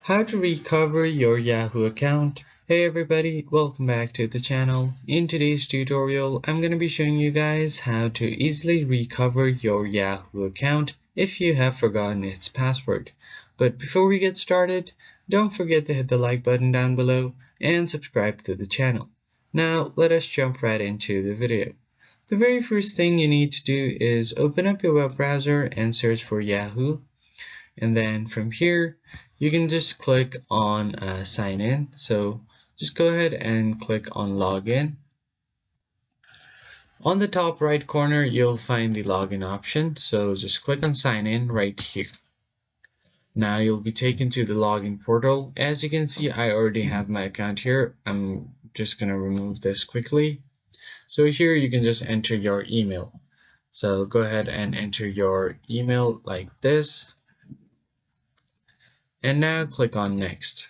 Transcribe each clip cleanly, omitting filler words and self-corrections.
How to recover your Yahoo account. Hey everybody, welcome back to the channel. In today's tutorial, I'm going to be showing you guys how to easily recover your Yahoo account if you have forgotten its password. But before we get started, don't forget to hit the like button down below and subscribe to the channel. Now let us jump right into the video. The very first thing you need to do is open up your web browser and search for Yahoo. And then from here you can just click on sign in. So just go ahead and click on login. On the top right corner you'll find the login option, so just click on sign in right here. Now you'll be taken to the login portal. As you can see, I already have my account here. I'm just gonna remove this quickly. So here you can just enter your email. So go ahead and enter your email like this. And now click on next.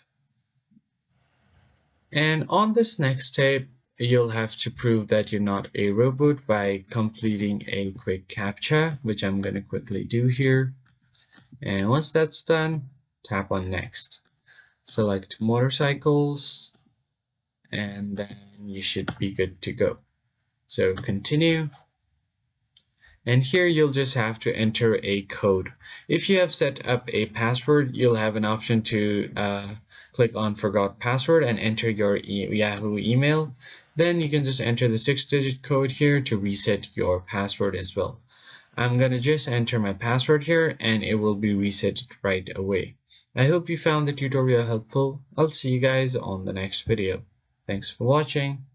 And on this next step, you'll have to prove that you're not a robot by completing a quick CAPTCHA, which I'm going to quickly do here. And once that's done, tap on next. Select motorcycles, and then you should be good to go. So continue. And here you'll just have to enter a code. If you have set up a password, you'll have an option to click on forgot password and enter your Yahoo email. Then you can just enter the 6-digit code here to reset your password as well. I'm gonna just enter my password here and it will be reset right away. I hope you found the tutorial helpful. I'll see you guys on the next video. Thanks for watching.